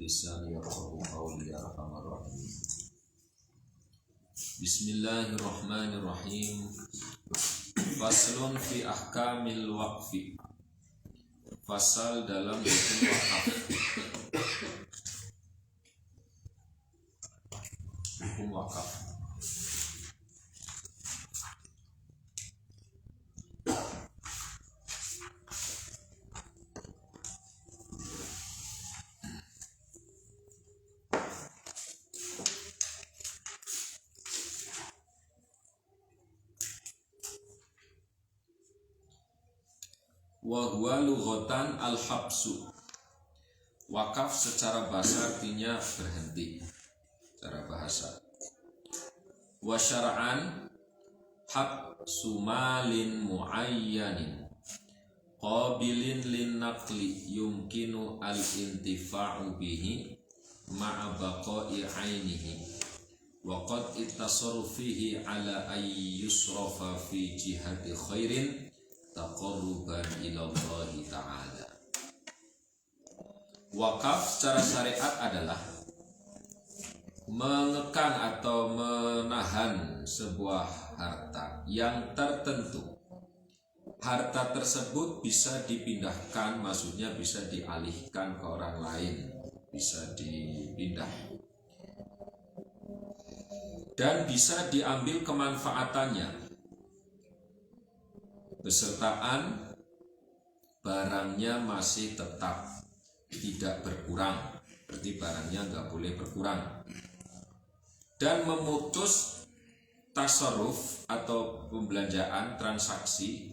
lisani yafqahu qawli ya arhamar rahimin. Bismillahirrahmanirrahim. Faslun fi ahkamil waqfi. Fasal dalam hukum wakaf. Hukum wakaf. Wa huwa lughatan al-habsu. Wakaf secara bahasa artinya berhenti secara bahasa. Wa syar'an habsu malin muayyanin qabilin lin naqli yumkinu al-intifa'u bihi ma'a baqa'i 'ainihi wa qad ittasarru fihi ala ay yusrafa fi jihati khairin taqarruban ilallahi ta'ala. Wakaf secara syariat adalah mengekang atau menahan sebuah harta yang tertentu. Harta tersebut bisa dipindahkan, maksudnya bisa dialihkan ke orang lain, bisa dipindah, dan bisa diambil kemanfaatannya besertaan barangnya masih tetap tidak berkurang, berarti barangnya nggak boleh berkurang, dan memutus tasarruf atau pembelanjaan transaksi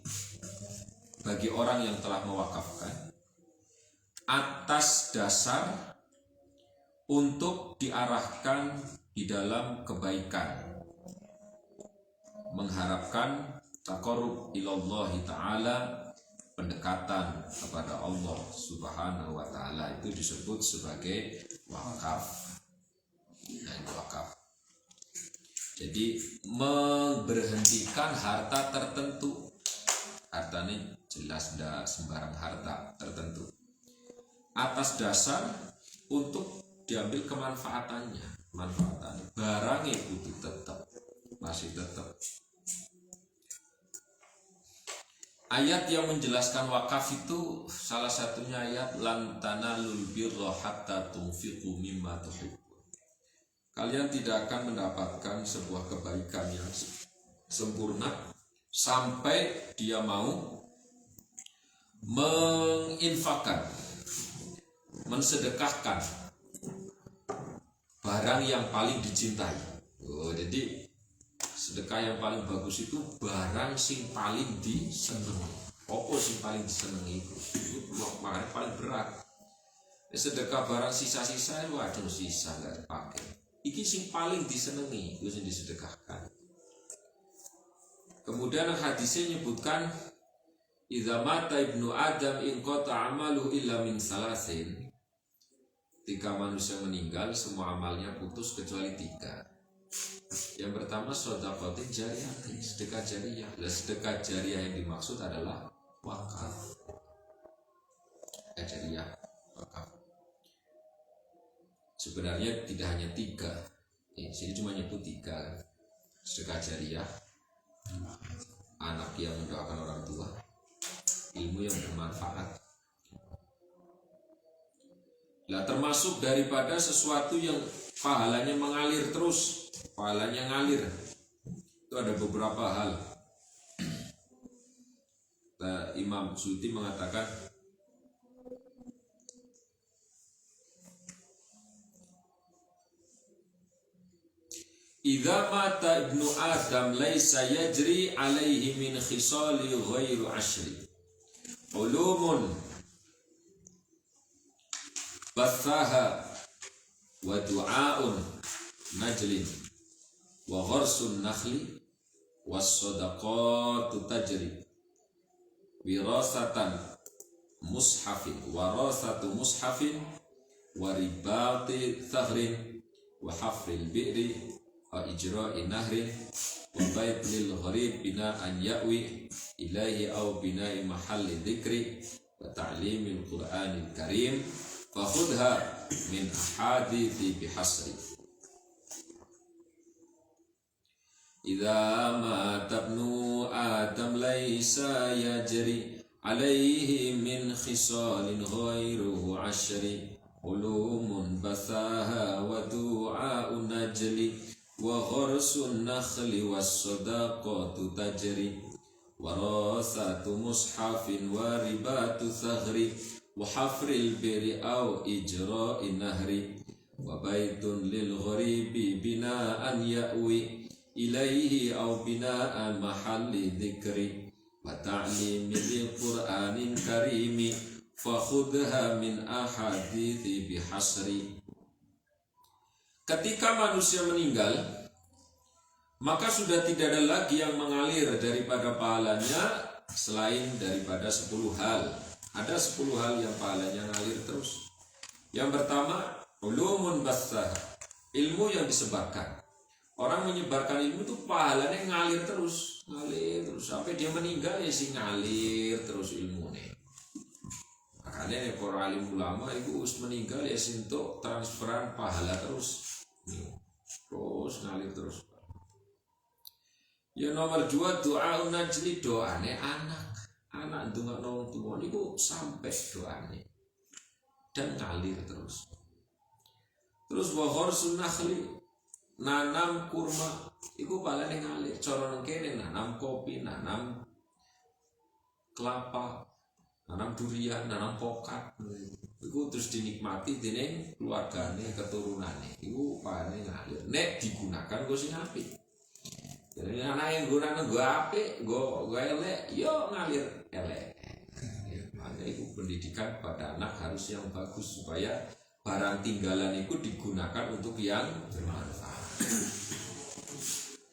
bagi orang yang telah mewakafkan atas dasar untuk diarahkan di dalam kebaikan, mengharapkan taqarrub ilallahi ta'ala, pendekatan kepada Allah subhanahu wa ta'ala, itu disebut sebagai wakaf. Nah, itu wakaf. Jadi memberhentikan harta tertentu. Harta ini jelas tidak sembarang harta tertentu, atas dasar untuk diambil kemanfaatannya. Barangnya itu tetap masih tetap. Ayat yang menjelaskan wakaf itu salah satunya ayat lan tanalul birra hatta tunfiqu mimma tuhibbun. Kalian tidak akan mendapatkan sebuah kebaikan yang sempurna sampai dia mau menginfakkan, mensedekahkan barang yang paling dicintai. Jadi sedekah yang paling bagus itu barang sing paling disenengi. Apa sing paling disenengi itu makanya paling berat. Sedekah barang sisa-sisa, waduh sisa nggak dipakai. Iki sing paling disenengi itu yang disedekahkan. Kemudian hadisnya menyebutkan idza mata ibnu adam in qata amalu illa min salasin. Ketika manusia meninggal, semua amalnya putus kecuali 3. Yang pertama shadaqatin jariyah, sedekah jariyah. Sedekah jariyah yang dimaksud adalah wakaf. Jariyah, wakaf. Sebenarnya tidak hanya 3. Sini cuma nyebut 3. Sedekah jariyah, anak yang mendoakan orang tua, ilmu yang bermanfaat. Lah termasuk daripada sesuatu yang pahalanya mengalir terus, pahalanya ngalir. Itu ada beberapa hal. Imam Suyuti mengatakan idza mata ibnu adam laisa yajri alaihi min khisali ghairu ashri ulumun bathaha wa du'aun najlin wa gharsun nakhli was sadaqatu tajri wirasatan mushafin warasatu mushafin wa ribati thahrin wa hafril bi'ri wa ijra'in nahrin wa bait lil gharib bina'an ya'wi ilaihi aw bina'i mahalli dhikri wa ta'limil qur'anil karim fa khudha min ahadithi bihasri. Idza mata ibnu Adam laisa yajri alaihi min khisalin ghairuhu ashri ulumun bathaha wa du'a'un najli wa gharsun nakhli was sadaqatu tajri warasatu mushafin wa ribatu thagri wa hafril biri aw ijra'in nahri wa baitun lil gharibi bina'an ya'wi ilaihi aw bina'an mahalli dhikri wa ta'limi lil qur'anin karimi fakhudha min ahadithi bihasri. Ketika manusia meninggal, maka sudah tidak ada lagi yang mengalir daripada pahalanya selain daripada 10 hal. Ada 10 hal yang pahalanya ngalir terus. Yang pertama, ulumun bassah, ilmu yang disebarkan. Orang menyebarkan ilmu itu pahalanya ngalir terus sampai dia meninggal ya sih ngalir terus ilmunya. Makanya para alim ulama itu meninggal ya untuk transferan pahala terus ngalir terus. Ya nomor 2, doa najli, doane anak ndongakno tuwa niku sampai doane dan ngalir terus. Terus wa gharsun nakhli, nanam kurma iku pahalane ngalir. Cara nang kene nanam kopi, nanam kelapa, nanam durian, nanam pokat, itu terus dinikmati dening keluargane, keturunane, itu pahalane ngalir. Nek digunakan go sing apik. Jadi anak yang gunane go apik, go elek, yo ngalir elek. Makanya itu pendidikan pada anak harus yang bagus supaya barang tinggalan itu digunakan untuk yang bermanfaat.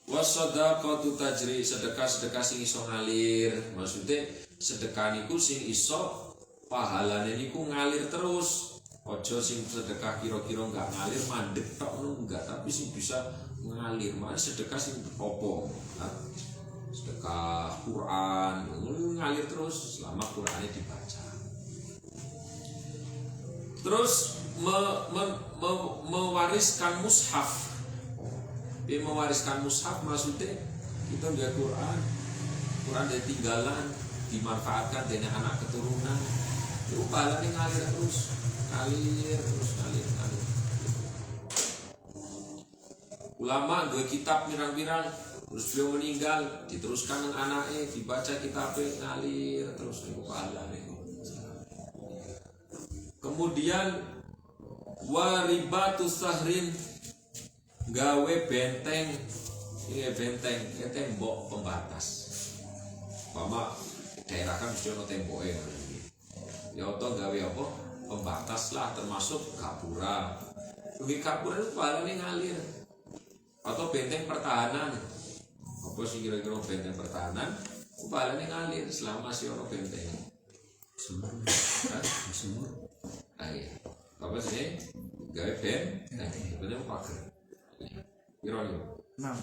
Wasadaqatu tajri, sedekah sing iso ngalir, maksudnya sedekah niku sing iso pahalane niku ngalir terus. Ojo sing sedekah kira-kira enggak ngalir mandek tok enggak, tapi sing bisa ngalir. Mana sedekah sing opo? Sedekah Quran ngalir terus selama Qurannya dibaca. Terus mewariskan mushaf. Mewariskan mushaf maksudnya kita nggak Quran dia tinggalan dimanfaatkan dengan anak keturunan, itu pahalanya ngalir terus. Ulama dua kitab pirang-pirang terus beliau meninggal diteruskan dengan anaknya dibaca kitabnya ngalir terus itu pahalanya. Kemudian waribatu sahrin, gawe benteng, tembok pembatas. Mama daerah kan mesti ono temboke. Ya oto gawe apa? Pembatas lah, termasuk gapura. Di gapura itu pahalane ngalir. Atau benteng pertahanan. Apa sih kira-kira benteng pertahanan? Pahalane ngalir selama si ono benteng. Sumur. Ayo. Apa sih? Gawe benteng. Sebenarnya pagar. Ironi. Nah.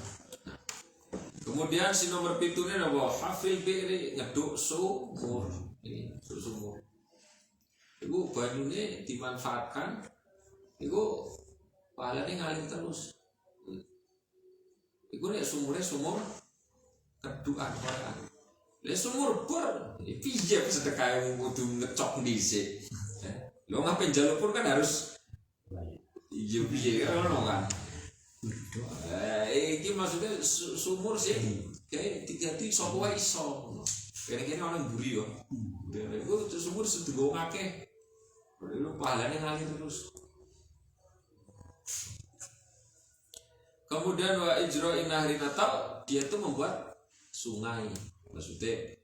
Kemudian si nomor 7 ini adalah hafil biri, ngeduk sumur. Ini sumur. Iku banyune dimanfaatkan, iku pahalane ngalir terus. Iku nek sumur kedukan Quran. Lek sumur bor, piye sedekah kudu ngecok dhisik. Lho ngapain njaluk pun kan harus iya piye ngono kan. Iki maksudnya sumur sih kayak diganti sapa wae iso. Kene-kene ana mburi yo. Iku sumur sedego akeh. Itu pahalanya ngalir terus. Kemudian wa ijra'in nahri natal, dia itu membuat sungai. Maksudnya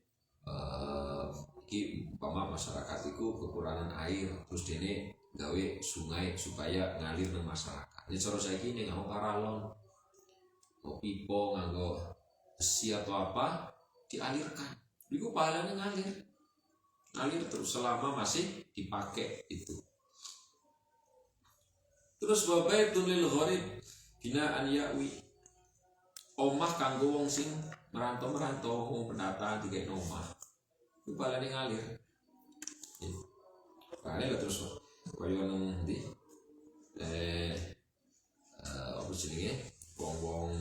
masyarakat itu kekurangan air, terus dene gawe sungai supaya ngalir nang masyarakat. Ini cara saiki ning nganggo paralon, pipa nganggo besi atau apa dialirkan. Iku pahalanya ngalir terus selama masih dipakai itu. Terus babaitun lil gharib binaan ya'wi, omah kanggo wong sing merantau wong pendatang dikek omah. Iku pahalanya ngalir. Pahalanya terus kaya nang ndi jenenge wong-wong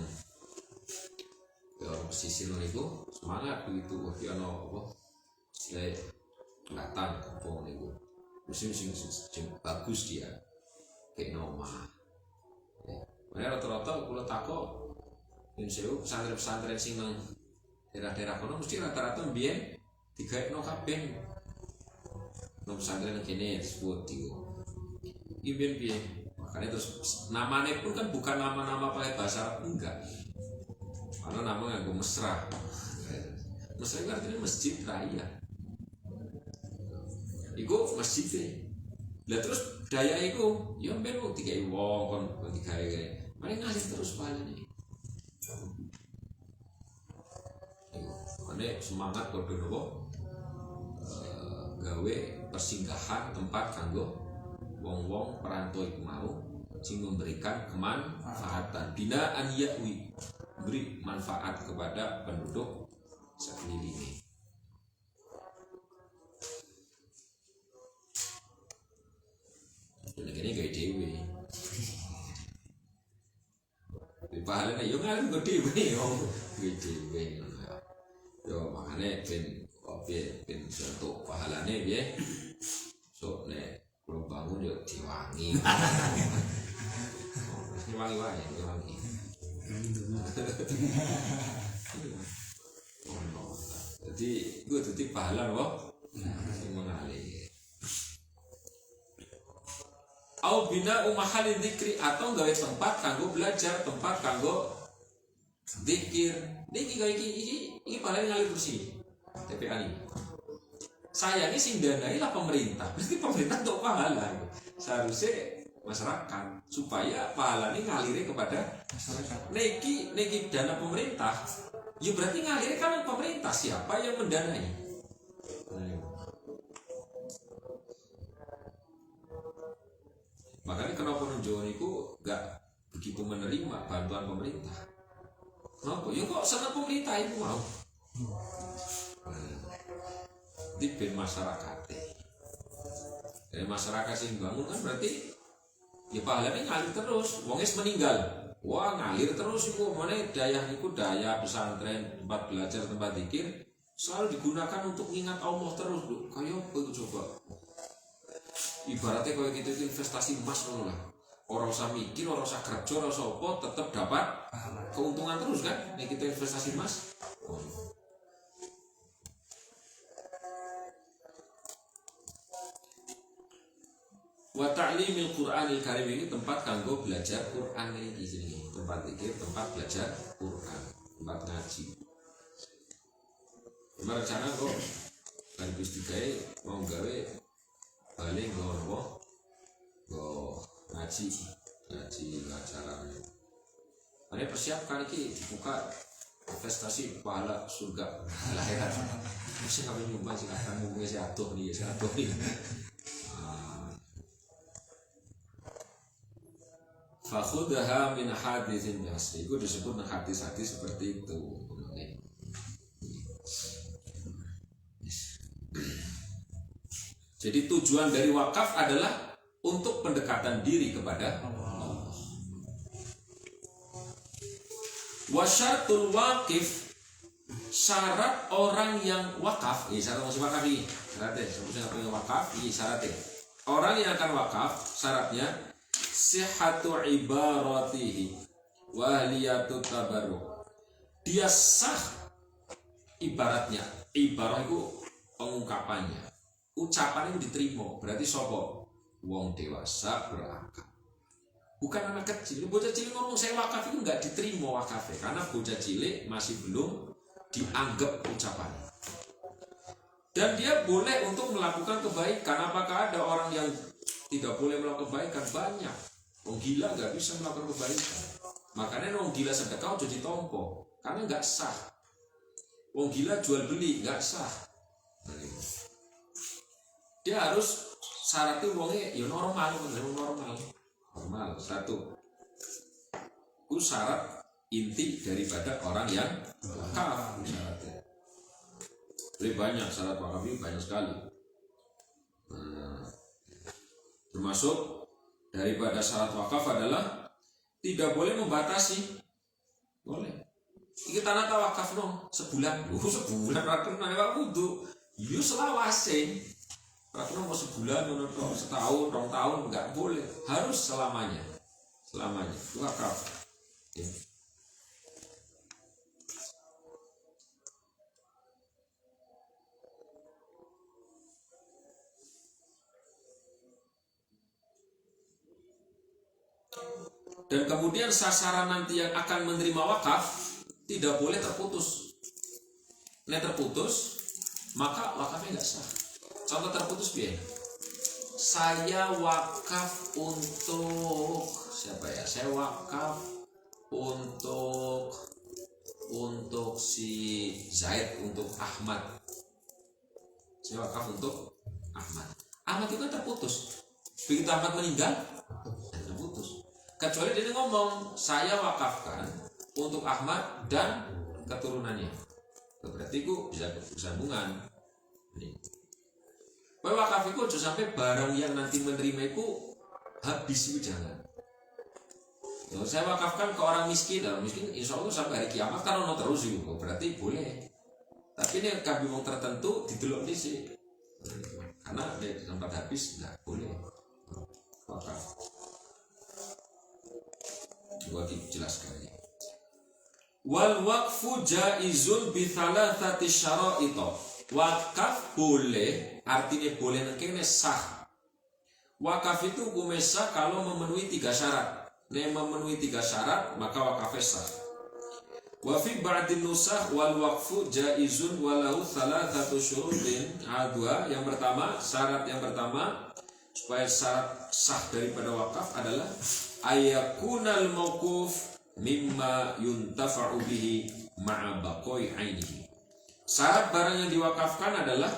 ya pesisir niku semangat begitu. Wah ki ana apa istilah kelihatan wong niku mesti bagus dia kayak nomah. Mana rata-rata kula takok yen sewu pesantren-pesantren sing nang daerah-daerah kono mesti rata-rata mbiyen digaekno kabeh. Nang pesantren kene disebut iku. Iki mbiyen piye? Makanya terus namanya pun kan bukan nama-nama pakai bahasa Arab, enggak. Karena nama nganggo mesra. Mesra itu artinya masjid raya. Iku masjid. Lah terus daya iku ya mben wong digawe wong kon digawe. Mari ngalir terus palane. Mane semangat padha napa? Gawe persinggahan tempat kanggo wong-wong perantau itu mau sing memberikan kemanfaatan binaan ya'wi, beri manfaat kepada penduduk sekelilingnya. Ini gaya dewe di pahalanya yo ngalir ke dewe gaya dewe yo makanya ben untuk pahalanya ya so nek belum bangun yo diwangi. Diwangi wae, diwangi. Jadi gue tuti pahala kok mengalir. Au bina umahali dzikri atau gawe tempat kanggo belajar, tempat kanggo zikir. Niki gawe iki pahala ngalir terus iki. TPA ini. Sayangnya sing danai lah pemerintah. Berarti pemerintah untuk pahala. Seharusnya masyarakat supaya pahala ini ngalirnya kepada masyarakat. Niki dana pemerintah. Ya berarti ngalirnya kan pemerintah. Siapa yang mendanai? Makanya kenapa Jawa itu gak begitu menerima bantuan pemerintah? Kenapa? Ya kok senang pemerintah itu mau? Di ben masyarakat. Dari masyarakat sing bangun kan berarti ya pahalanya ngalir terus. Wong wis meninggal. Wah ngalir terus iku. Mane daya iku daya pesantren, tempat belajar, tempat zikir selalu digunakan untuk ingat Allah terus, Bro. Kayak apa itu coba? Ibaratnya kalau gitu itu investasi emas ngono lah. Orang usah mikir, orang usah kerja, orang usah apa, tetap dapat keuntungan terus kan? Nek kita investasi emas. Wa ta'limil Qur'anil Karim ini tempat kanggo belajar Qur'an ini di sini. Tempat zikir, tempat belajar Qur'an, tempat ngaji. Kemarin rencana kok kan Gusti gawe mau gawe balik nggo ngaji acara. Mari persiapkan iki dibuka investasi pahala surga akhirat. Mesti kami nyumbang sing akan ngomongnya si atuh nih. Fakhudha min haditsin biasri. Itu disebut hadis-hadis seperti itu. Jadi tujuan dari wakaf adalah untuk pendekatan diri kepada Allah. Wasyaratul waqif, syarat orang yang wakaf, syarat masih wakaf ini. Syaratnya, sebutnya apa yang wakaf, syaratnya. Orang yang akan wakaf, syaratnya sihhatu ibaratihi wa ahliyatu tabarruk. Dia sah ibaratnya. Ibarat itu pengungkapannya. Ucapan itu diterima. Berarti sapa? Wong dewasa berakal. Bukan anak kecil. Bocah cilik ngomong saya wakaf itu enggak diterima wakafnya karena bocah cilik masih belum dianggap ucapannya. Dan dia boleh untuk melakukan kebaikan. Apakah ada orang yang tidak boleh melakukan kebaikan? Banyak. Wong gila nggak bisa melakukan kebaikan. Makanya wong gila sedekah jadi tompo karena nggak sah. Wong gila jual beli nggak sah. Dia harus syaratnya wongnya ya normal, normal. Satu. Itu syarat inti daripada orang yang wakaf. Syaratnya. Lebih banyak syarat wakaf ini banyak sekali. Termasuk daripada syarat wakaf adalah tidak boleh membatasi. Boleh. Iki tanah tak wakaf no sebulan. Sebulan ra kena ya kudu. Yo selawase. Ra kena mau sebulan ngono tok, setahun, 2 tahun enggak boleh. Harus selamanya. Selamanya. Itu wakaf. Ya. Dan kemudian sasaran nanti yang akan menerima wakaf tidak boleh terputus. Nek terputus, maka wakafnya nggak sah. Contoh terputus biar saya wakaf untuk siapa ya? Saya wakaf untuk si Zaid, untuk Ahmad. Saya wakaf untuk Ahmad. Ahmad itu kan terputus. Begitu Ahmad meninggal, terputus. Kecuali dia ngomong saya wakafkan untuk Ahmad dan keturunannya. Berarti itu bisa bersambungan. Wakaf itu aja sampai barang yang nanti menerima itu habis itu jangan. Saya wakafkan ke orang miskin, miskin insya Allah sampai hari kiamat kan ono terus itu, berarti boleh. Tapi ini kabeh wong tertentu didelok dhisik. Karena di tempat habis enggak boleh wakaf. Coba dijelaskan ya. Wal waqfu jaizun bi thalathati syara'it. Wakaf boleh, artinya boleh nengkene sah. Wakaf itu hukumnya sah kalau memenuhi 3 syarat. Nek memenuhi 3 syarat maka wakafnya sah. Wa fi ba'din nusakh wal waqfu jaizun walahu thalathatu syurutin. Dua, yang pertama, syarat yang pertama supaya syarat sah daripada wakaf adalah ayakunal mauquf mimma yuntafa'u bihi ma'a baqoi ainihi. Syarat barang yang diwakafkan adalah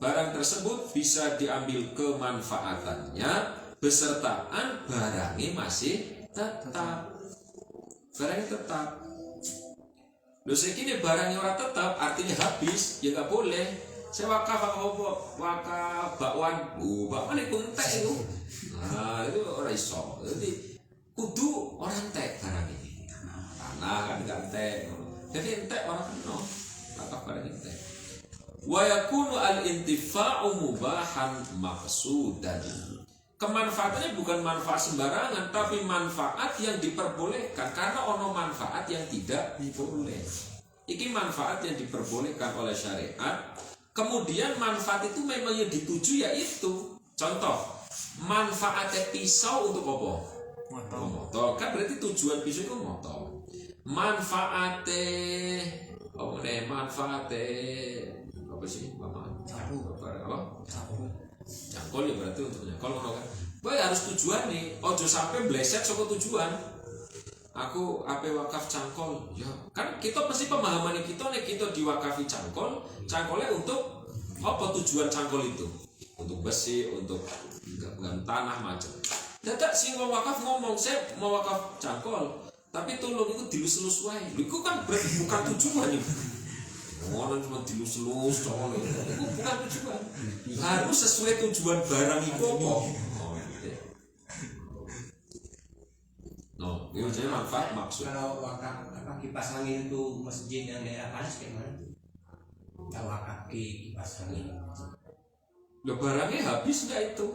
barang tersebut bisa diambil kemanfaatannya besertaan barangnya masih tetap. Barangnya tetap. Loh segini barangnya orang tetap artinya habis ya nggak boleh. Saya wakaf bakwan, bakwan itu entek itu. Nah itu orang iso. Jadi kudu orang entek barang ini. Tanah kan enggak entek. Jadi entek orang kena. Wakaf barang entek. Wa yakunu al-intifa'u mubahan maqsudan. Kemanfaatannya bukan manfaat sembarangan, tapi manfaat yang diperbolehkan. Karena ono manfaat yang tidak diboleh. Ini manfaat yang diperbolehkan oleh syariat. Kemudian manfaat itu memang yang dituju yaitu, contoh, manfaatnya pisau untuk apa? Motong. Kan berarti tujuan pisau itu motong. Manfaatnya apa sih? Cangkol ya berarti untuk nyangkol kan. Boy harus tujuan nih. Ojo sampai bleset soko tujuan. Aku ape wakaf cangkol. Ya, kan kita pasti pemahaman kita nih kita diwakafi cangkol. Cangkolnya untuk apa tujuan cangkol itu? Untuk besi, untuk tanah macam. Dadak sing wakaf ngomong, "Saya mau wakaf cangkol." Tapi tolong itu dilus-lus wae. Iku kan bukan tujuan itu. Orang cuma dilus-lus, itu bukan tujuan. Harus sesuai tujuan barang itu apa? No, itu jadi manfaat maksud. Kalau wakaf kipas angin itu masjid yang daerah panas kayak mana? Kalau wakaf kipas angin. Lo barangnya habis nggak itu?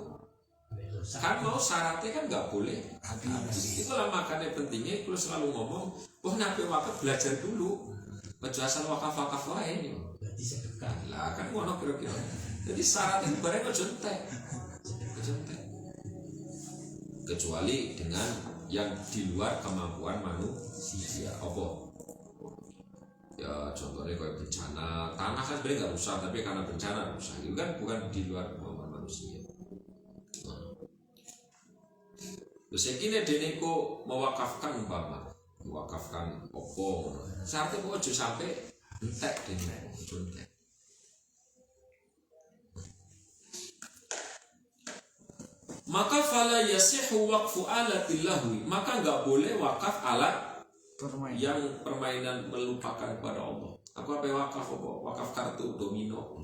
Kan mau syaratnya kan nggak boleh habis. Itulah makanya pentingnya kalau selalu ngomong, nabi wakaf belajar dulu. Penjelasan wakaf lain nih. Berarti sedekah. Lah kan ngono kira-kira. Jadi syarat itu barang ojo entek. Kecuali dengan yang di luar kemampuan manusia. Apa? Ya contohnya kayak bencana, tanah kan sebenarnya nggak rusak, tapi karena bencana rusak. Itu kan bukan di luar kemampuan manusia. Terus ini deneko mewakafkan mewakafkan opo. Syaratnya kok ojo sampai entek deneko, ojo entek. Maka fala yasihu waqfu alatillahu, maka enggak boleh wakaf alat yang permainan melupakan kepada Allah. Aku apa wakaf apa? Wakaf kartu domino.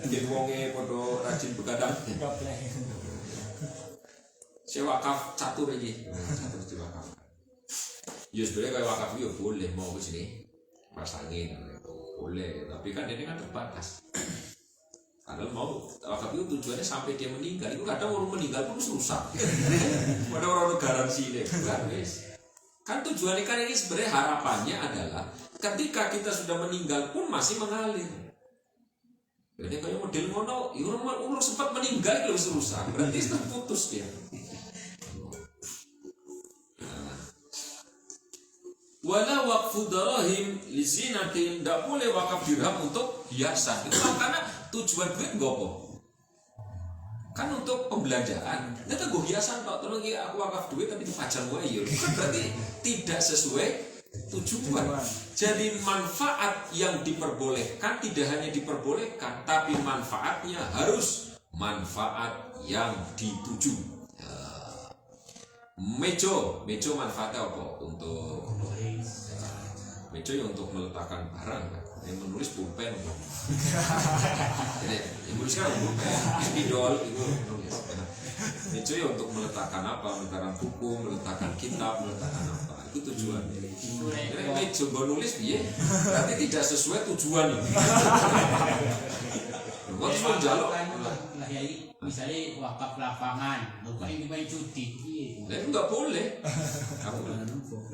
Jadi wonge padha rajin begadang. Saya wakaf catur iki. Catur diwakaf. Ya sebenarnya kayak wakaf ya boleh mau ke sini pasangin boleh, tapi kan ini kan terbatas. Padahal mau wakaf itu tujuannya sampai dia meninggal. Itu kadang orang meninggal pun rusak. Ada orang garansi ini kan guys. Kan tujuannya kan ini sebenarnya harapannya adalah ketika kita sudah meninggal pun masih mengalir. Jadi kayak model ngono, orang sempat meninggal itu rusak. Berarti terputus dia. Wala waqfu darahim li zinatin, tidak boleh wakaf dirham untuk hiasan. Itu kan karena tujuan duit gopo. Kan untuk pembelanjaan. Kita gue hiasan Pak, tolong ya aku wakaf duit tapi dipajang gue ya. Bukan berarti tidak sesuai tujuan. Jadi manfaat yang diperbolehkan tidak hanya diperbolehkan, tapi manfaatnya harus manfaat yang dituju. Mejo manfaatnya apa? Untuk meja yang untuk meletakkan barang, yang menulis pulpen, yang menulis kan pulpen, spidol itu menulis. Meja yang untuk meletakkan apa? Meletakkan buku, meletakkan kitab, meletakkan apa? Itu tujuan. Jadi meja menulis dia, berarti tidak sesuai tujuan. Waktu mau jaluk misalnya wakaf lapangan, bukan ini main cuti, itu nggak boleh.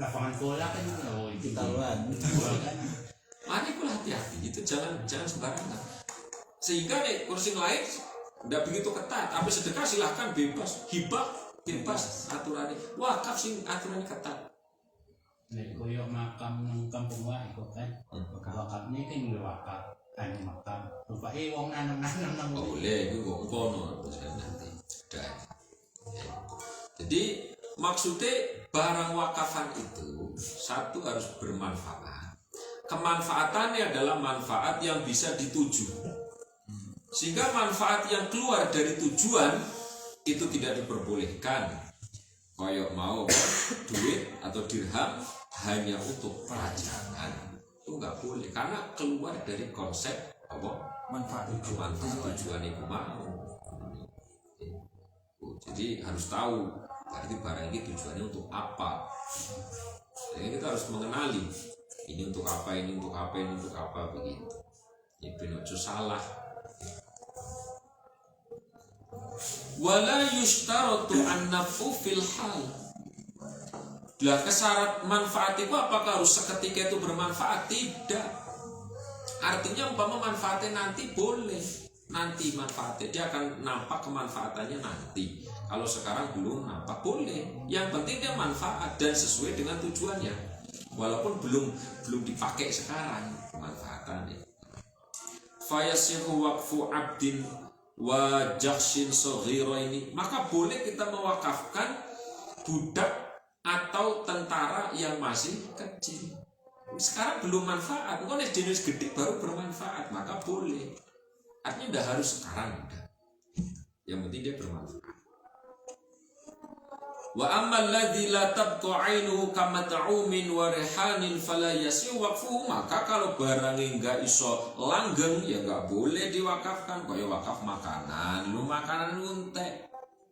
lapangan bola kan itu taruhan. Makanya pula hati-hati, itu jangan sembarangan. Sehingga nih kursi lain tidak begitu ketat. Tapi sedekah silahkan bebas, hibah bebas aturannya. Wakaf sih aturannya ketat. Nek koyo makam nang kampung wae kok kan. Wakafnya kan wakaf. Makam lupa wong nanam nang boleh itu kok kono nanti dan jadi maksudnya barang wakafan itu satu harus bermanfaat. Kemanfaatannya adalah manfaat yang bisa dituju, sehingga manfaat yang keluar dari tujuan itu tidak diperbolehkan. Kayak mau duit atau dirham hanya untuk pajangan, itu nggak boleh karena keluar dari konsep apa manfaat tujuan itu mau. Jadi harus tahu berarti barang ini tujuannya untuk apa. Jadi kita harus mengenali ini untuk apa, ini untuk apa, ini untuk apa, begitu. Ini benar salah. Wala yushtaratu an-naf'u fil hal. Lah kesyarat manfaat itu apakah harus seketika itu bermanfaat? Tidak. Artinya umpama manfaatnya nanti boleh. Nanti manfaatnya dia akan nampak kemanfaatannya nanti. Kalau sekarang belum nampak boleh. Yang penting dia manfaat dan sesuai dengan tujuannya. Walaupun belum dipakai sekarang manfaatannya. Fayasihu waqfu abdin wa jakhshin saghira ini, maka boleh kita mewakafkan budak atau tentara yang masih kecil. Sekarang belum manfaat, bukan jenis gede baru bermanfaat, maka boleh. Artinya udah harus sekarang udah. Yang penting dia bermanfaat. Wa ammal ladzi la tabqa 'ainuhu kamat'umin wa rihanin fala yasihu waqfuhu, maka kalau barangnya enggak iso langgeng ya enggak boleh diwakafkan. Kaya wakaf makanan, lu makanan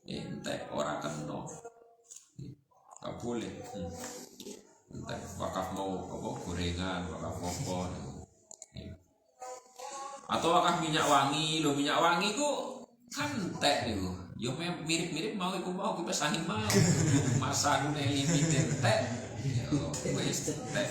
entek ora kena. Enggak boleh. Entek wakaf mau apa gorengan, wakaf apa. Atau wakaf minyak wangi, lo minyak wangi ku kan entek niku. Yo mirip-mirip mau iku mau kipas angin mau. Masa nune limit entek. Yo wis entek.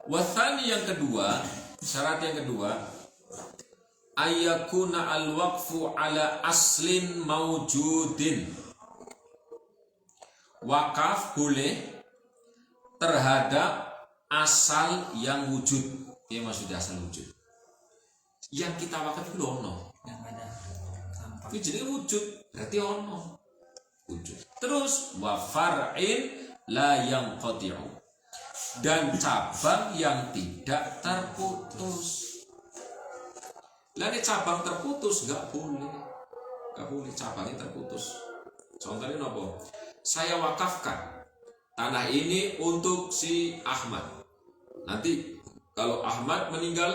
Wasani yang kedua, syarat yang kedua, ayakuna al-waqfu ala aslin maujudin. Wakaf boleh terhadap asal yang wujud. Ini maksudnya asal wujud. Yang kita wakaf itu ono. Yang ada tampak. Itu jadi wujud, berarti ono. Wujud. Terus wa far'in la yanqati'u, dan cabang yang tidak terputus. Lah nek cabang terputus nggak boleh cabangnya terputus. Contohnya nopo? Saya wakafkan tanah ini untuk si Ahmad. Nanti kalau Ahmad meninggal,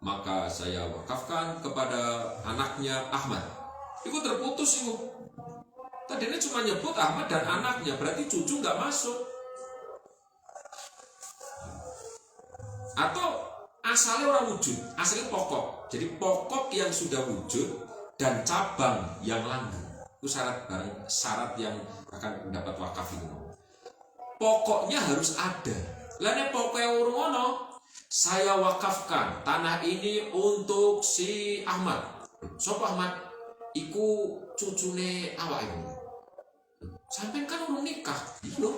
maka saya wakafkan kepada anaknya Ahmad. Itu terputus itu. Tadinya cuma nyebut Ahmad dan anaknya, berarti cucu nggak masuk. Atau asalnya orang wujud, asalnya pokok. Jadi pokok yang sudah wujud dan cabang yang langgeng. Itu syarat yang akan mendapat wakaf itu. Pokoknya harus ada. Lainnya pokoknya urung ono. Saya wakafkan tanah ini untuk si Ahmad. Sopo Ahmad? Iku cucune awak ibu. Sampai kan urung nikah. Iya.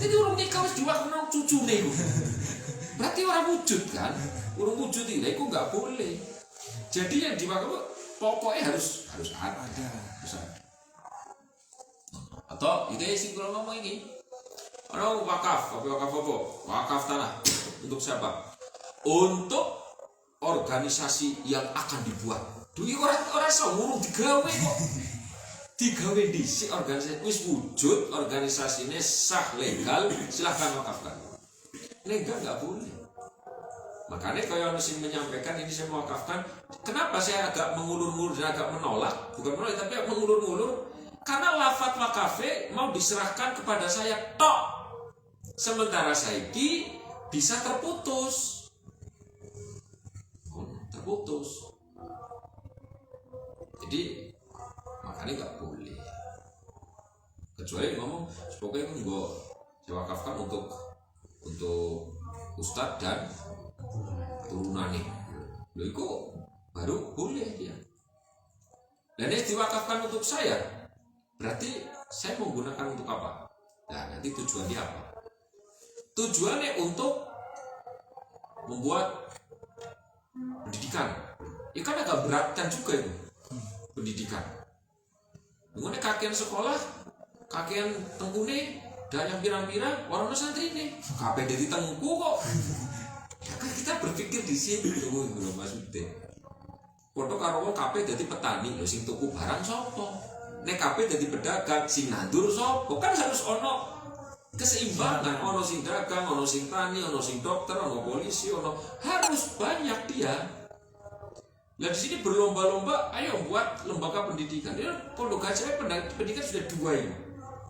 Jadi urung nikah wis diwakafno cucune iku. Berarti orang wujud kan? Urung wujud itu, iku nggak boleh. Jadi yang diwakaf pokoknya harus ada. Harus ada. Atau itu sih kalau ngomong ini orang wakaf apa? Wakaf tanah untuk siapa? Untuk organisasi yang akan dibuat. Dui orang ngurung digawe kok. Digawe dhisik organisasi wis wujud, organisasinya sah legal, silahkan wakafkan. Legal nggak boleh. Makanya kalau yang menyampaikan ini saya mewakafkan, kenapa saya agak mengulur-ngulur dan agak menolak? Bukan menolak tapi mengulur-ngulur. Karena lafaz wakafe mau diserahkan kepada saya tok. Sementara saiki bisa terputus. Terputus. Jadi makanya nggak boleh. Kecuali ngomong pokoknya gue saya wakafkan untuk ustadz dan turunannya. Loh itu baru boleh dia. Dan ini diwakafkan untuk saya. Berarti saya menggunakan untuk apa? Nah nanti tujuannya apa? Tujuannya untuk membuat pendidikan. Ya kan agak beratkan juga itu pendidikan. Mengenai kakian sekolah, kakian tengkune, dan yang pirang-pirang orang santri ini, kabeh dari tengku kok. Ya kan kita berpikir di sini, loh maksudnya. Foto karo wong kabeh dadi petani, lho sing tuku barang sapa? Nek kabeh dadi pedagang, sing nandur sapa? Kan harus ono keseimbangan, ono sing dagang, ono sing tani, ono sing dokter, ono polisi, ono harus banyak dia. Nah di sini berlomba-lomba, ayo buat lembaga pendidikan. Ya Pondok Gajah pendidikan sudah 2 ini,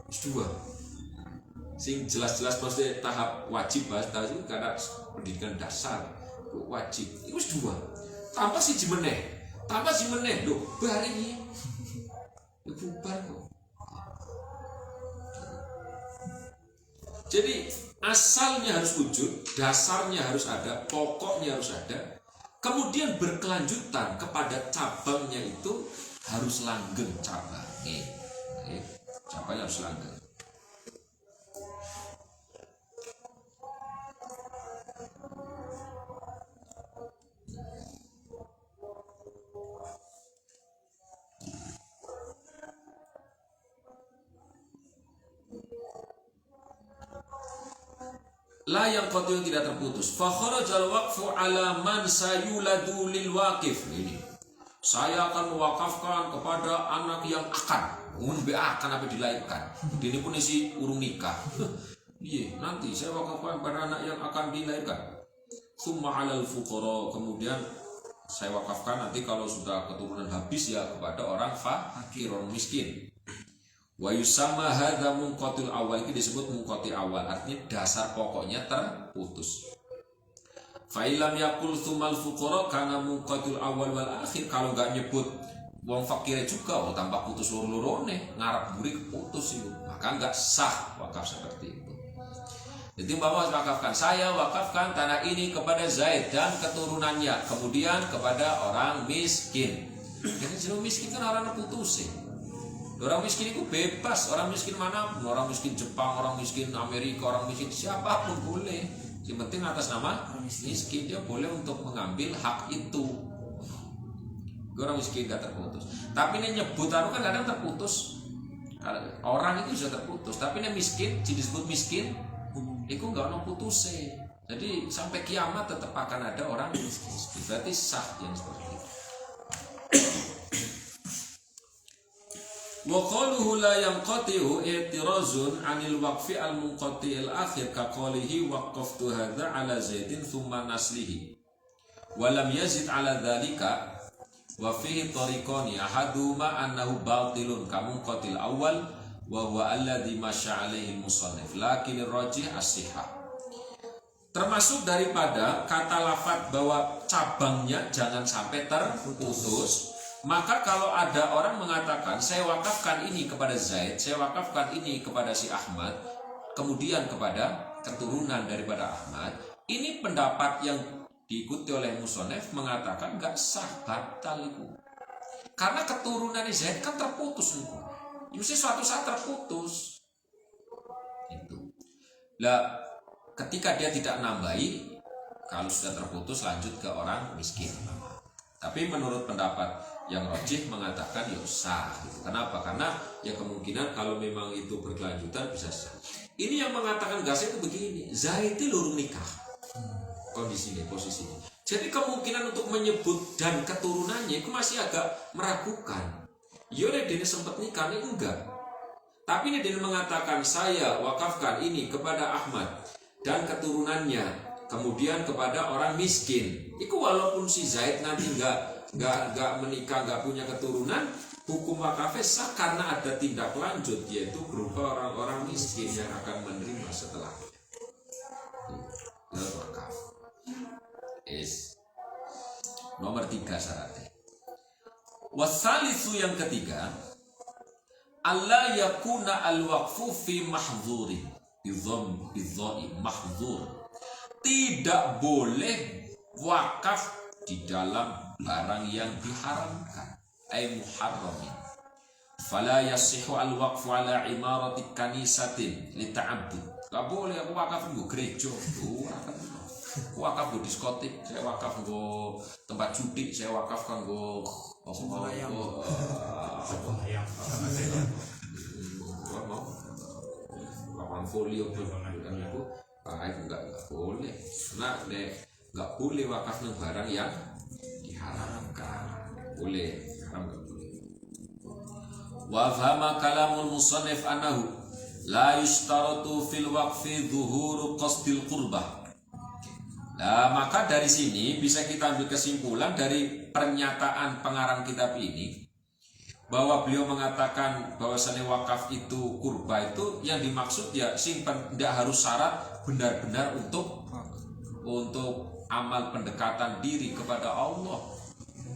sudah 2. Sing jelas-jelas maksudnya tahap wajib bahasa itu karena pendidikan dasar wajib. Itu 2. Tambah si jimeneh, loh bari bubar kok. Jadi asalnya harus wujud, dasarnya harus ada, pokoknya harus ada. Kemudian berkelanjutan kepada cabangnya itu harus langgeng cabangnya. Cabangnya harus langgeng. La yang qati'un tidak terputus. Fa kharajal waqfu ala man sayuladu lil waqif. Ini. Saya akan mewakafkan kepada anak yang akan apa dilahirkan. Ini pun isi urung nikah. Iya, nanti saya wakafkan kepada anak yang akan dilahirkan. Summa 'alal fuqara, kemudian saya wakafkan nanti kalau sudah keturunan habis ya kepada orang fakir, orang miskin. Wa yusamma hadza munqatil awal, ini disebut munqati awal, artinya dasar pokoknya terputus. Fa illam yaqul tsumal fuqara kana munqatil awal wal akhir, kalau enggak nyebut wong fakir juga tanpa putus loro-lorone ngarep buri putus itu, maka enggak sah wakaf seperti itu. Jadi bahwa wakafkan, saya wakafkan tanah ini kepada Zaid dan keturunannya, kemudian kepada orang miskin. Jadi jenuh miskin kan orang putus sih. Orang miskin itu bebas, orang miskin manapun, orang miskin Jepang, orang miskin Amerika, orang miskin siapapun boleh. Yang penting atas nama miskin dia boleh untuk mengambil hak itu. Orang miskin gak terputus. Tapi ini nyebutan kan kadang terputus. Orang itu sudah terputus, tapi ini miskin, disebut miskin, itu gak ada putusnya. Jadi sampai kiamat tetap akan ada orang miskin. Berarti sah yang seperti itu. Wa qaluhu la yanqati'u i'tirazun 'anil waqfi al-munqati'il akhir ka qalihi waqaftu hadza 'ala Zaidin thumma naslihi wa lam yazid 'ala dzalika wa fihi tariqani ahaduhuma annahu batilun ka munqatil awal wa huwa alladhi masya 'alaihi al-musannif lakin ar-rajih as-sihah. Termasuk daripada kata lafadz bahwa cabangnya jangan sampai terputus. Maka kalau ada orang mengatakan saya wakafkan ini kepada Zaid, saya wakafkan ini kepada si Ahmad, kemudian kepada keturunan daripada Ahmad, ini pendapat yang diikuti oleh musonef mengatakan nggak sah, batal itu. Karena keturunan Zaid kan terputus itu. Mesti suatu saat terputus. Itu. Lah ketika dia tidak nambahi, kalau sudah terputus lanjut ke orang miskin. Tapi menurut pendapat yang rajih mengatakan ya sah gitu. Kenapa? Karena ya kemungkinan kalau memang itu berkelanjutan bisa sah. Ini yang mengatakan gak sah itu begini, Zaid itu lurung nikah kondisinya, posisinya. Jadi kemungkinan untuk menyebut dan keturunannya itu masih agak meragukan. Yole dia sempat nikah ini enggak. Tapi ini dia mengatakan saya wakafkan ini kepada Ahmad dan keturunannya, kemudian kepada orang miskin. Itu walaupun si Zaid nanti nggak menikah, nggak punya keturunan, hukum wakafnya sah karena ada tindak lanjut yaitu berupa orang-orang miskin yang akan menerima setelahnya. Wakaf. Nomor 3 syaratnya. Wasalisu yang ketiga, alla yakuna al-waqfu fi mahzurin bidzai mahzur. Tidak boleh wakaf di dalam barang yang diharamkan, ay muharramin. Fala yasihu al-waqfu ala imarati kanisatin li ta'abbud. Gak boleh aku wakaf nggo gereja, aku wakaf nggo diskotik, saya wakaf nggo tempat judi, saya wakaf kanggo lapangan voli itu enggak boleh. Nah, enggak boleh wakaf nang barang yang diharamkan. Boleh, haram enggak boleh. Wa fahama kalamul musannif annahu la yushtaratu fil waqfi dhuhuru qasdil qurbah. Nah, maka dari sini bisa kita ambil kesimpulan dari pernyataan pengarang kitab ini bahwa beliau mengatakan bahwasannya wakaf itu kurba itu yang dimaksud ya simpan, tidak harus syarat benar-benar untuk amal pendekatan diri kepada Allah.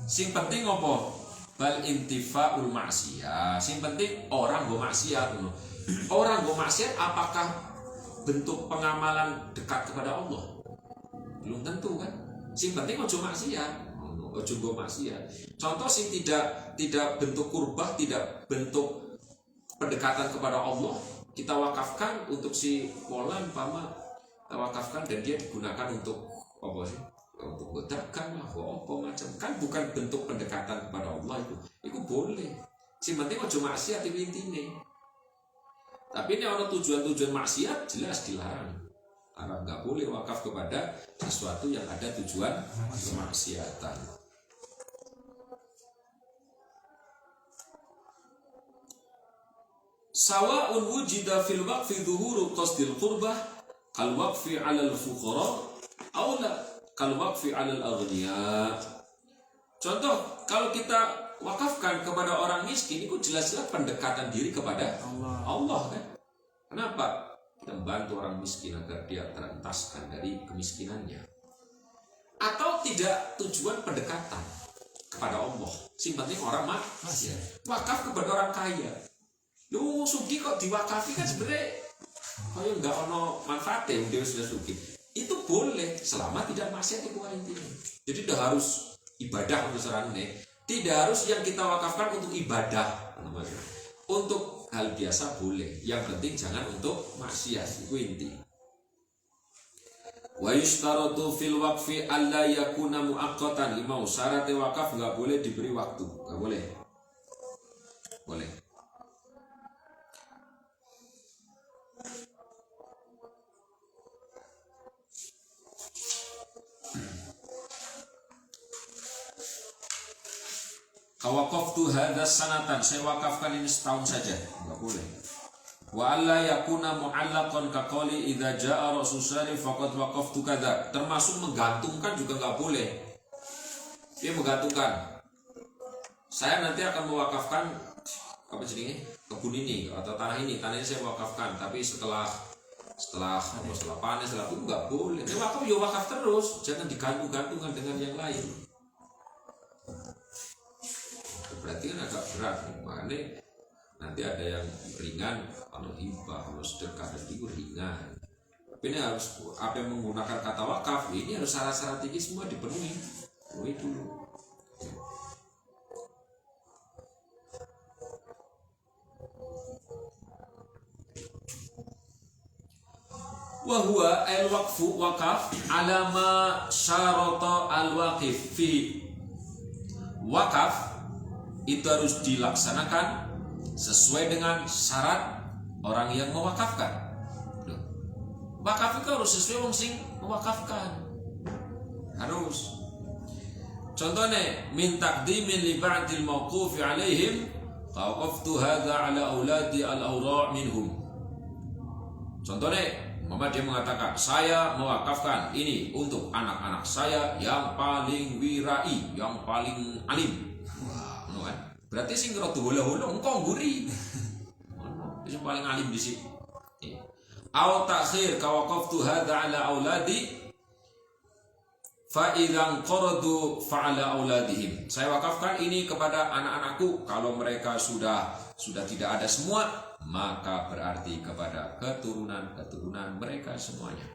Sing penting apa? Bal intifaul maksiyah. Sing penting orang go maksiat. Orang go maksiat apakah bentuk pengamalan dekat kepada Allah? Belum tentu kan. Sing penting ojo maksiat. Ojo go maksiat. Contoh sing tidak bentuk kurbah, tidak bentuk pendekatan kepada Allah, kita wakafkan untuk si polan pama, kita wakafkan dan dia digunakan untuk apa sih? Untuk berdagang lah, apa macam, kan bukan bentuk pendekatan kepada Allah itu boleh. Si penting ojo maksiat itu intinya. Tapi ini ada tujuan-tujuan maksiat jelas dilarang. Karena nggak boleh wakaf kepada sesuatu yang ada tujuan kemaksiatan. Sawa'un wujida fil waqfi dhuhuru qasdil qurbah kal waqfi 'alal fuqara aw la kal waqfi 'alal aghniya. Contoh, kalau kita wakafkan kepada orang miskin itu jelas-jelas pendekatan diri kepada Allah kan? Kenapa? Kita membantu orang miskin agar dia terentaskan dari kemiskinannya. Atau tidak tujuan pendekatan kepada Allah. Sing penting orang wakaf kepada orang kaya. Lu sugi kok diwakafi kan sebenarnya kalau nggak ono manfaatnya dia sudah sugi. Itu boleh selama tidak maksiat itu intinya. Jadi tidak harus ibadah besarannya. Tidak harus yang kita wakafkan untuk ibadah namanya. Untuk hal biasa boleh. Yang penting jangan untuk maksiat. Itu inti. Wa yushtaratu fil waqfi alla yakuna muaqqatan. 5 syarat wakaf nggak boleh diberi waktu. Nggak boleh. Boleh. Kawaqaftu hadza sanatan, saya wakafkan ini setahun saja, enggak boleh. Wa alla yakuna mu'allaqan kaqali idza jaa rasulullah faqad waqaftu kadza. Termasuk menggantungkan juga enggak boleh. Dia menggantungkan. Saya nanti akan mewakafkan apa jenenge? Kebun ini atau tanah ini saya wakafkan, tapi setelah panen, setelah itu enggak boleh. Dia wakaf ya wakaf terus, jangan digantung-gantungkan dengan yang lain. Berarti kan agak berat, makanya nanti ada yang ringan, kalau hibah, kalau sedekah, itu ringan. Tapi ini harus, apa yang menggunakan kata wakaf, ini harus syarat-syarat ini semua dipenuhi dulu. Wahwa al-waqfu wakaf alama syarata al-waqif fi. Wakaf itu harus dilaksanakan sesuai dengan syarat orang yang mewakafkan. Wakaf itu harus sesuai wong sing mewakafkan. Harus. Contohnya min taqdimin li ba'dil mawqufi alaihim waqaftu hadza ala auladi al-awra' minhum. Contohnya dia mengatakan, saya mewakafkan ini untuk anak-anak saya yang paling wirai, yang paling alim. Kan? Berarti sing rada hula-hula engko ngguri. Ono, sing paling alim di sini. Au ta'khir ka waqaftu hadza ala auladi fa idzan qaradu fa ala auladihim. Saya wakafkan ini kepada anak-anakku, kalau mereka sudah tidak ada semua, maka berarti kepada keturunan mereka semuanya.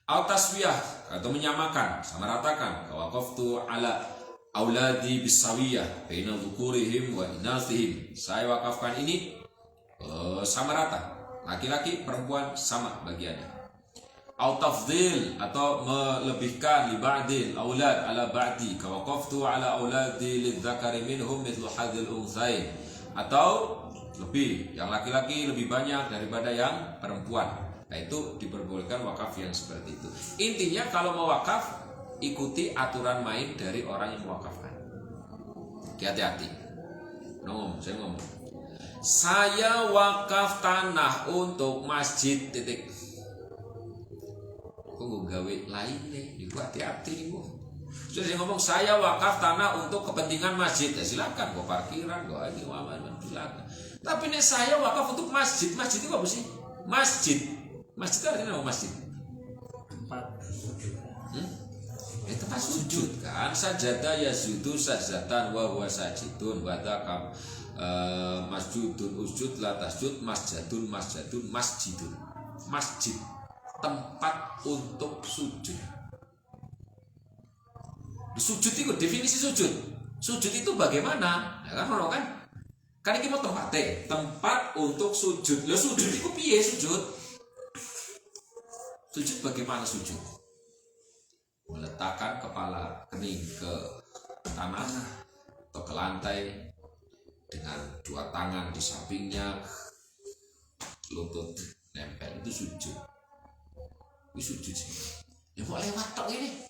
Au taswiyah atau menyamakan, sama ratakan. Waqaftu ala auladi bisawiyah baina dzukurihim wa inathihim. Saya wakafkan ini sama rata, laki-laki perempuan sama bagiannya. Au tafdhil atau melebihkan li ba'dil aulad ala ba'di, ka waqaftu ala auladi lidzakari minhum mithlu hadzil unthayn. Atau lebih, yang laki-laki lebih banyak daripada yang perempuan. Nah, itu diperbolehkan wakaf yang seperti itu. Intinya kalau mau wakaf, ikuti aturan main dari orang yang mewakafkan. Hati-hati. Saya ngomong. Saya wakaf tanah untuk masjid titik. Kok gue gawe lain nih? Ibu hati-hati nih bu. Sudah saya ngomong saya wakaf tanah untuk kepentingan masjid. Ya silakan, gue parkiran, gue ini silakan. Tapi nih saya wakaf untuk masjid. Masjid itu apa sih? Masjid itu artinya apa masjid? Tempat tempat sujud kan. Sajada yasudu sajatan wa huwa sajidun wa dzakam masjudun usjud la tasjud masjidun masjidun. Masjid tempat untuk sujud. Sujud itu definisi sujud. Sujud itu bagaimana? Ya kan ono kan? Kan iki mau tempat untuk sujud. Lah sujud itu piye sujud? Sujud bagaimana sujud? Meletakkan kepala kening ke tanah atau ke lantai dengan dua tangan di sampingnya, lutut nempel, itu sujud. Itu sujud sih. Ya mau lewat tok ini.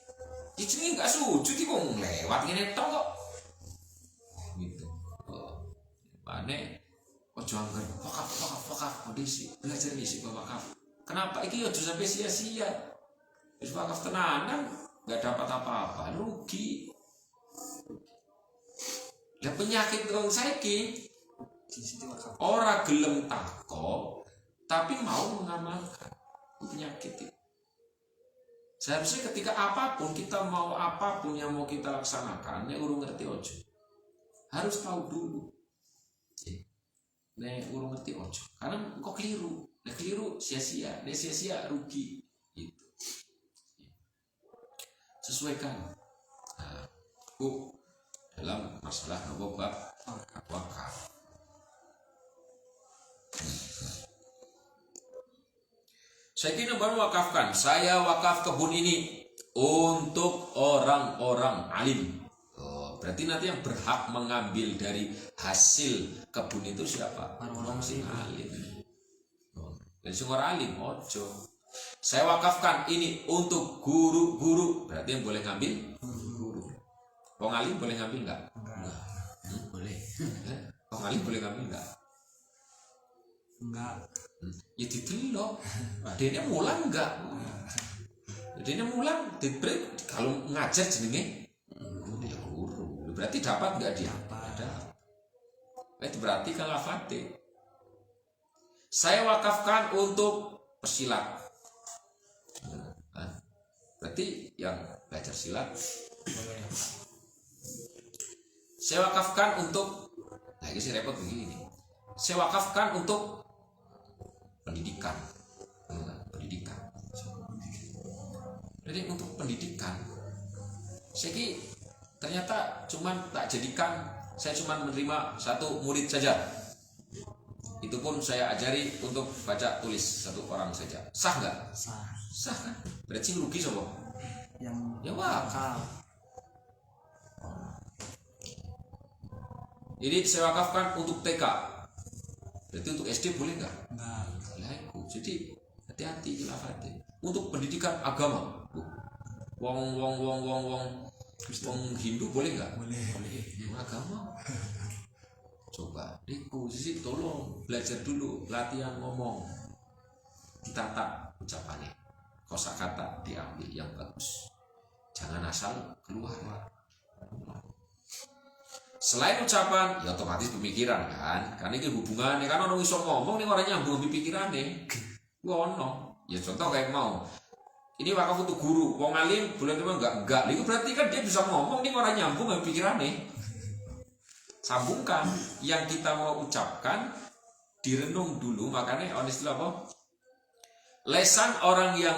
Ini enggak sujud, itu mau lewat ini tok kok. Gitu. Mane ojo anggar wakaf kondisi belajar ngisi wakaf. Kenapa iki ojo sampai sia-sia? Wis wakaf tenanan enggak dapat apa-apa, rugi. Lah penyakit wong saiki ora gelem tako tapi mau mengamalkan. Itu penyakit itu. Seharusnya ketika apapun kita mau, apapun yang mau kita laksanakan, nek urung ngerti ojo. Harus tahu dulu. Nek urung ngerti ojo. Karena kok keliru. Nek keliru sia-sia, nek sia-sia rugi. Gitu. Sesuaikan. Nah, dalam masalah bab wakaf. Saya kira baru wakafkan. Saya wakaf kebun ini untuk orang-orang alim. Berarti nanti yang berhak mengambil dari hasil kebun itu siapa? Orang sing alim. Jadi sing ora alim ojo. Saya wakafkan ini untuk guru-guru. Berarti yang boleh ngambil guru. Wong alim boleh ngambil nggak? Enggak. Boleh. Wong alim boleh ngambil nggak? Enggak. Ya didelok. Dene mulang enggak? Dene mulang diberi kalau ngajar jenenge ya guru. Berarti dapat enggak dia? Ada. Itu berarti kalau fatih. Saya wakafkan untuk pesilat. Berarti yang belajar silat Boleh. saya wakafkan untuk, nah ini sih repot begini. Saya wakafkan untuk pendidikan. Pendidikan. Jadi untuk pendidikan. Saya ternyata cuman tak jadikan, saya cuman menerima satu murid saja. Itu pun saya ajari untuk baca tulis satu orang saja. Sah nggak? Sah. Sah kan? Berarti rugi sobo. Yang Ya wakaf. Ini saya wakafkan untuk TK. Berarti untuk SD boleh nggak? enggak. Laiku. Jadi hati-hati khilafate. Untuk pendidikan agama. Wong Hindu boleh nggak? Boleh. Agama. Coba, Riku, Sisi tolong belajar dulu latihan ngomong. Ditata ucapannya. Kosakata diambil yang bagus. Jangan asal keluar. Selain ucapan, ya otomatis pemikiran kan. Karena ini hubungannya kan orang iso ngomong nih orang nyambung pikirannya. Wono. Ya contoh kayak mau. Ini wakaf untuk guru, wong alim boleh terima enggak. Itu berarti kan dia bisa ngomong nih orang nyambung sama pikirannya. Sambungkan yang kita mau ucapkan, direnung dulu. Makanya on istilah apa? Lesan orang yang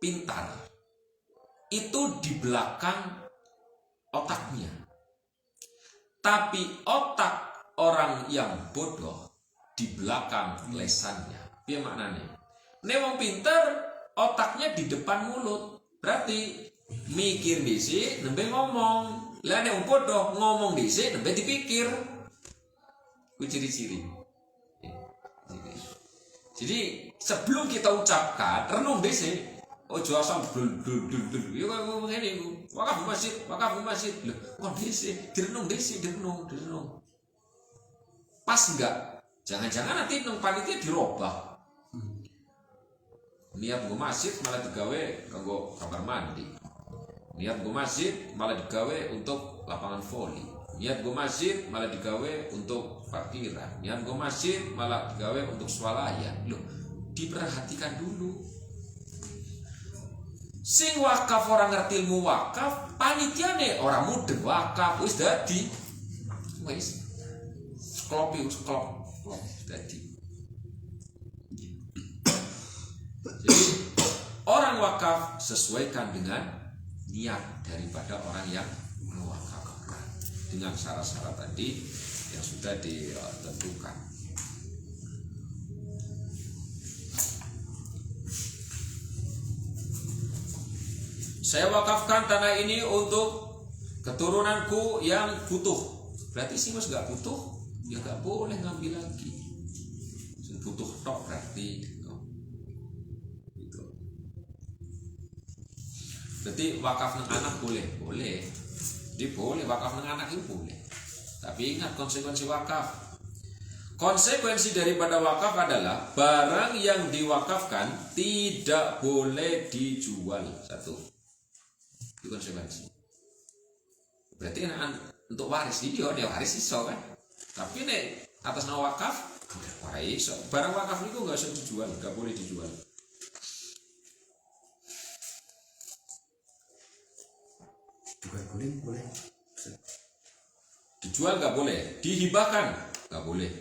pintar itu di belakang otaknya. Tapi otak orang yang bodoh di belakang lesannya. Piye maknanya? Nek wong pinter otaknya di depan mulut. Berarti mikir dhisik nembe ngomong. Lah nek wong bodoh ngomong dhisik nembe dipikir. Ku ciri-ciri. Jadi sebelum kita ucapkan renung dhisik. Ojo asal dul. Yo kok ngene iku. Wakaf masjid. Lho, kok dhisik, direnung. Pas enggak? Jangan-jangan nanti nang panitia dirobah. Niat gue masjid malah digawe kanggo kamar mandi. Niat gue masjid malah digawe untuk lapangan voli. Niat gue masjid malah digawe untuk parkiran. Niat gue masjid malah digawe untuk swalayan. Loh, diperhatikan dulu. Sing wakaf orang ngerti ilmu wakaf, panitia nih orang mudeng wakaf wis dadi. Wis klop dadi. Jadi orang wakaf sesuaikan dengan niat daripada orang yang mewakafkan dengan syarat-syarat tadi yang sudah ditentukan. Saya wakafkan tanah ini untuk keturunanku yang butuh. Berarti sih mas nggak butuh, ya nggak boleh ngambil lagi. Butuh tok berarti. Gitu. Berarti wakaf nang anak boleh. Jadi boleh wakaf nang anak itu boleh. Tapi ingat konsekuensi wakaf. Konsekuensi daripada wakaf adalah barang yang diwakafkan tidak boleh dijual. Satu. Itu konsekuensi. Berarti kan untuk waris dia waris iso kan. Tapi nek atas nama wakaf ora iso. Barang wakaf itu enggak bisa dijual, enggak boleh dijual. Juga boleh. Dijual enggak boleh, dihibahkan enggak boleh.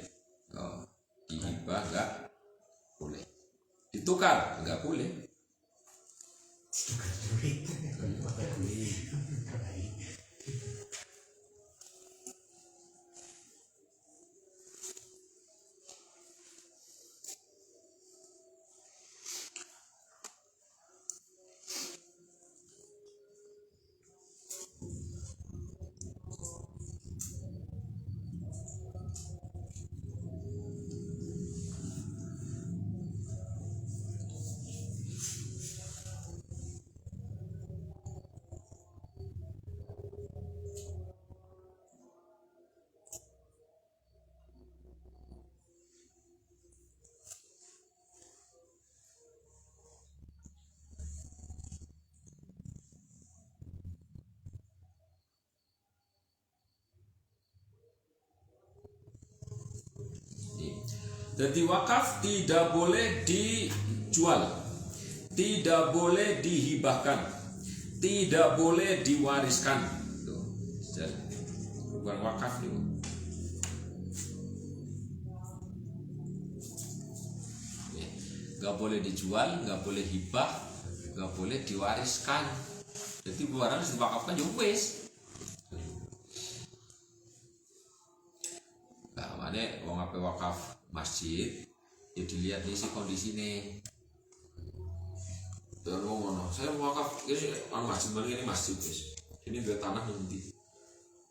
Oh, dihibah enggak boleh. Ditukar enggak boleh. Jadi wakaf tidak boleh dijual, tidak boleh dihibahkan, tidak boleh diwariskan. Tuh, bukan wakaf nih. Gak boleh dijual, gak boleh hibah, gak boleh diwariskan. Jadi barang diwakafkan ya wis. Nah, mana wong ape wakaf masjid, ya dilihat nih si kondisi nih. Dan ngomong, saya wakaf ini masjid mana ini masjid guys. Ini dia tanah nanti.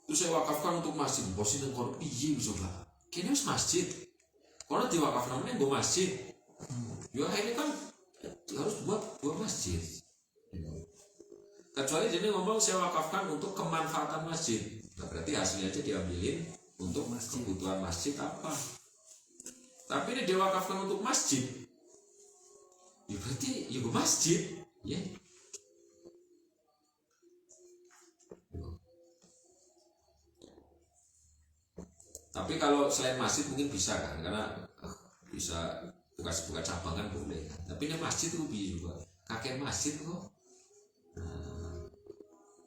Terus saya wakafkan untuk masjid. Bos ini korup piye coba. Kini harus masjid. Kalau diwakaf namanya gue masjid. Ya ini kan harus buat masjid. Kecuali jadi ngomong saya wakafkan untuk kemanfaatan masjid. Nah, berarti hasilnya aja diambilin untuk kebutuhan masjid apa. Tapi ini diwakafkan untuk masjid. Ya berarti ya masjid, ya. Tapi kalau selain masjid mungkin bisa kan, karena bisa buka cabangan boleh. Tapi ini masjid itu bisa juga. Kakek masjid kok.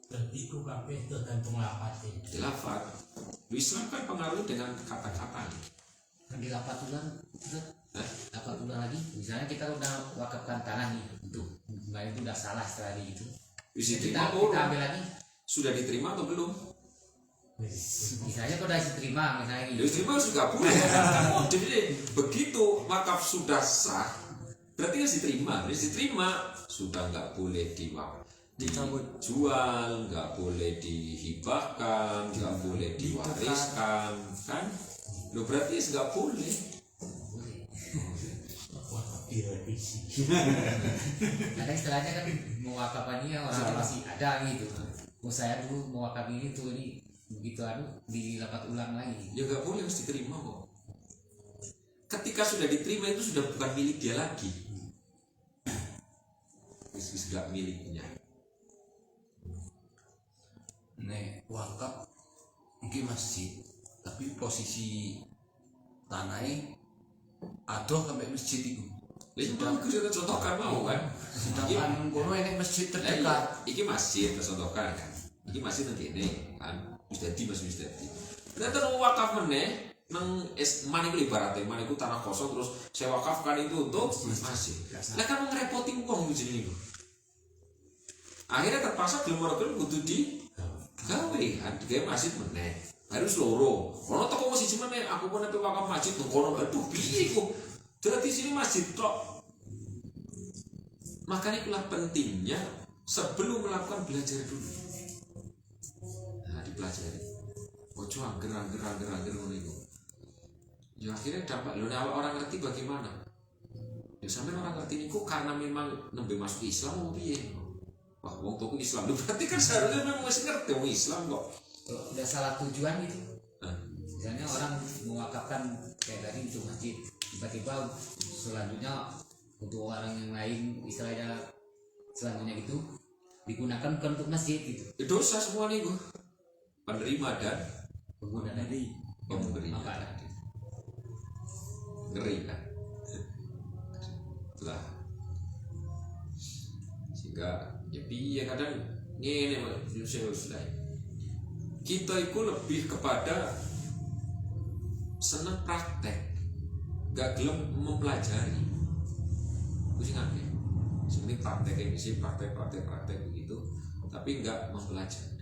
Dan itu kabeh tergantung lafadznya. Di lafadz. Islam kan pengaruh dengan kata-kata. Di lapat ulang lagi, misalnya kita udah wakafkan tanah nih untuk itu udah salah setelah itu. Kita ambil lagi. Sudah diterima atau belum? Misalnya kalau udah diterima, misalnya gitu. Diterima juga boleh. Jadi begitu wakaf sudah sah, berarti harus diterima. Harus diterima sudah nggak boleh dijual, nggak boleh dihibahkan, nggak boleh diwariskan, kan? Lo berarti nggak boleh. Ada istilahnya kan mewakafannya orang masih ada gitu. Mau saya dulu mewakaf ini tuh ini begitu di lapat ulang lagi. Ya nggak boleh, harus diterima kok. Ketika sudah diterima itu sudah bukan milik dia lagi. Sudah miliknya. Nek wakaf mungkin masjid, tapi posisi tanahnya adoh sampai masjid itu. Lalu mau kita contohkan mau kan? Sedangkan kono enek masjid terdekat. Iki masjid contohkan kan? Iki masjid nanti ini kan? Mustadi mas mustadi. Ternyata wakaf meneh nang mana itu ibaratnya mana itu tanah kosong terus saya wakafkan itu untuk masjid. Lah kan ngerepoti wong jenenge iku. Akhirnya terpaksa gelem ora gelem kudu di gawe kan digawe masjid meneh. Harus loro. Ono toko masjid meneh aku pun nek wakaf masjid nang kono aduh piye kok. Jadi sini masjid tok. Makanya itulah pentingnya sebelum melakukan belajar dulu. Nah, dipelajari. Ojo angger ngono iku. Ya akhirnya dampak lho nek orang ngerti bagaimana. Ya sampai orang ngerti niku karena memang nembe masuk Islam mau piye. Wah, wong tuku Islam. Lho berarti kan seharusnya memang wis ngerti wong Islam kok. Udah salah tujuan gitu. Nah. Misalnya orang mewakafkan kayak tadi untuk masjid, tiba-tiba selanjutnya untuk orang yang lain istilahnya selanjutnya gitu digunakan bukan untuk masjid gitu. Dosa semua nih gua. Penerima dan Pengguna dari pemberi. apa? Ngeri kan. Lah. Sehingga ya piye kadang ngene Yusuf kita itu lebih kepada senang praktek, gak gelem mempelajari. Itu sih ngerti. Sebenarnya praktek kayak sih praktek begitu, tapi nggak mempelajari.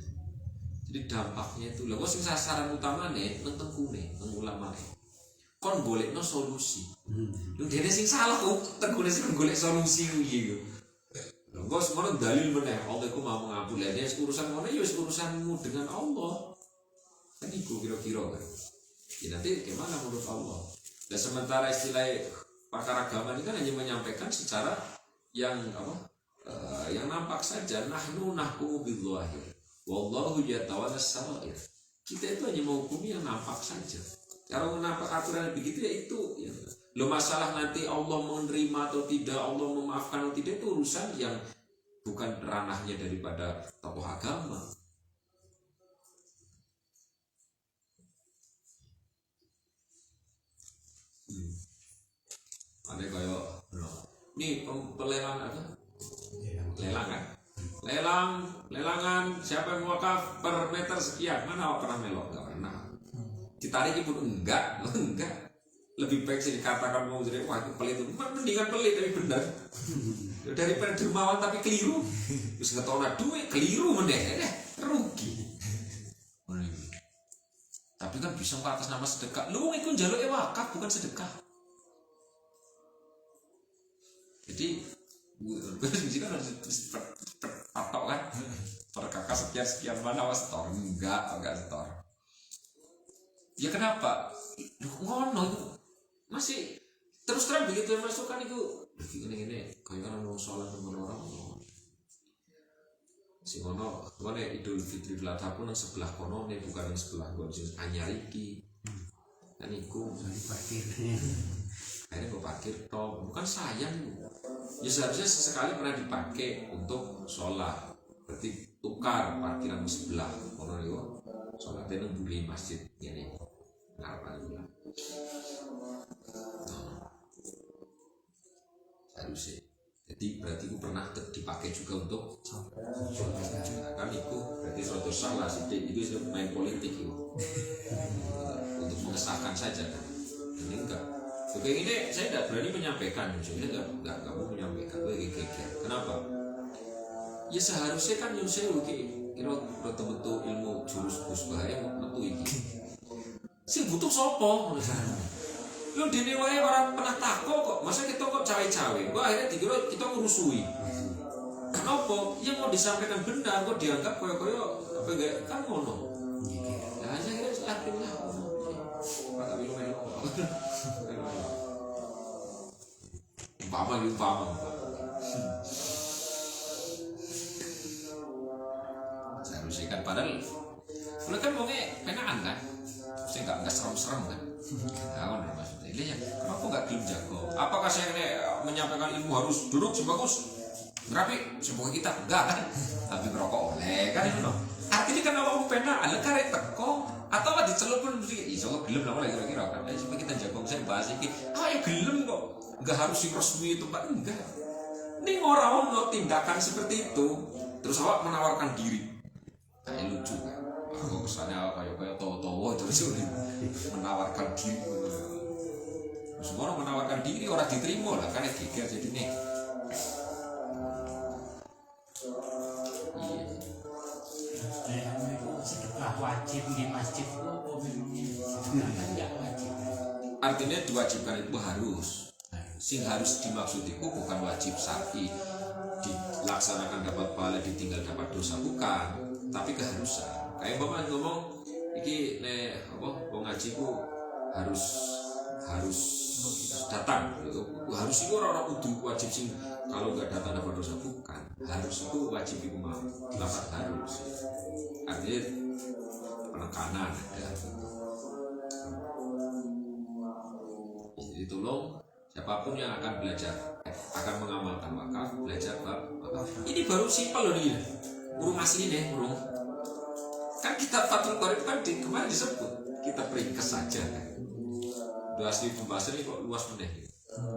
Jadi dampaknya itu loh. Sing sasaran utamanya nenteng kune, ulama nih. Kon golekno solusi. Lu dene sing salah kok, tekune sing golek solusi gitu. Engko semono dalil meneh, Allah iku mau mengampuni. Lah urusan ngono ya urusanmu dengan Allah. Kan iku kira-kira kan. Ya nanti gimana menurut Allah. Dan sementara istilah pakar agama ini kan hanya menyampaikan secara yang yang nampak saja. Nahnu nahkumu bidzahir. Wallahu yatawalla sarair. Kita itu hanya menghukumi yang nampak saja. Kalau nampak aturan begitu ya itu ya. Lo masalah nanti Allah menerima atau tidak, Allah memaafkan atau tidak itu urusan yang bukan ranahnya daripada tokoh agama. ada kayak ini pelelangan apa? Lelangan. Lelangan siapa yang wakaf per meter sekian, mana awak pernah melok? Enggak pernah. Ditarik pun enggak. Lebih baik sih dikatakan mau jadi wah itu pelit, mendingan pelit tapi benar. Daripada dermawan tapi keliru. Terus ngetolak duit keliru mending rugi. Tapi kan bisa ke atas nama sedekah. Lu ikut jaluk wakaf bukan sedekah. Jadi kan harus patok kan. Per kakak sekian mana was setor? Enggak setor. Ya kenapa? Ngono itu masih terus terang begitu yang masukkan itu gini kayak kan orang sholat dengan orang si ngono Idul Fitri Adha pun yang sebelah kono nih bukan yang sebelah gua sing anyar iki kan iku Parkir. akhirnya gua parkir toh bukan sayang ya seharusnya sesekali pernah dipakai untuk sholat berarti tukar parkiran di sebelah kono yo sholatnya nang buli masjid ini ngapain juga harusnya jadi berarti itu pernah dipakai juga untuk kan itu berarti suatu salah sih itu sudah main politik itu untuk mengesahkan saja kan ini enggak oke ini saya tidak berani menyampaikan saya enggak mau menyampaikan geger kenapa ya seharusnya kan yang saya kira betul-betul ilmu jurus bahaya metu iki sing butuh sopo menurut saya lu dene wae orang pernah tako kok masa kita kok cawe-cawe gua akhirnya dikira kita ngurusui kenapa yang mau disampaikan benar kok dianggap koyo-koyo apa enggak kan ngono ya aja kira artinya Pak Wilu melo umpama seharusnya kan padahal lu kan maunya penaan kan saya nggak serem-serem kan kawan maksudnya ini ya kenapa nggak gelem jago apakah saya ini menyampaikan ilmu harus duduk sebagus rapi sebagai kita enggak kan tapi ngerokok oleh kan itu no artinya kan awak penaan ada karek teko atau apa dicelup pun insya Allah gelem lah kira-kira kan supaya kita jago saya bahas ini ya gelem kok nggak harus sing resmi tempat enggak ini orang tindakan seperti itu terus awak menawarkan diri kayak lucu kan aku kesannya kayak tawa-tawa terus menawarkan diri semua orang menawarkan diri orang diterima lah kan geger jadi nih iya sedekah wajib di masjid kok memang enggak wajib artinya diwajibkan itu harus sing harus dimaksud itu bukan wajib syar'i dilaksanakan dapat pahala ditinggal dapat dosa bukan tapi keharusan kayak bapak ngomong iki wong ngaji ku harus datang harus itu orang kudu wajib sing kalau nggak datang dapat dosa bukan harus itu wajib itu mau dapat harus artinya penekanan ada jadi tolong siapapun yang akan belajar akan mengamalkan wakaf belajar wakaf ini baru simpel loh nih burung asli deh burung kan kita Fathul Qorib kan kemarin disebut kita peringkas saja kan udah asli pembahasan ini kok luas meneh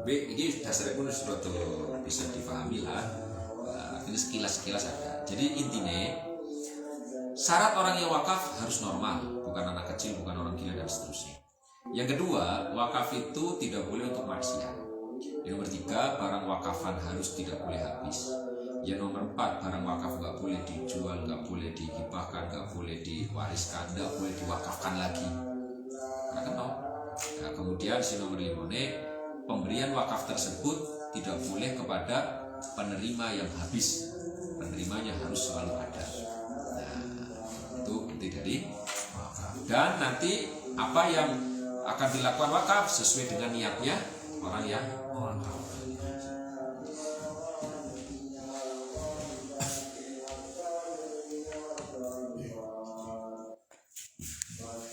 ini dasarnya pun sudah bisa dipahami lah ini sekilas ada jadi intinya syarat orang yang wakaf harus normal bukan anak kecil bukan orang gila dan seterusnya yang kedua wakaf itu tidak boleh untuk maksiat yang nomor 3 barang wakafan harus tidak boleh habis yang nomor 4 barang wakaf nggak boleh dijual, nggak boleh dihibahkan, nggak boleh diwariskan, nggak boleh diwakafkan lagi. Karena kan nah, kemudian si nomor 5 pemberian wakaf tersebut tidak boleh kepada penerima yang habis. Penerimanya harus selalu ada. Nah, itu inti dari wakaf. Dan nanti apa yang akan dilakukan wakaf sesuai dengan niatnya orang yang wakaf.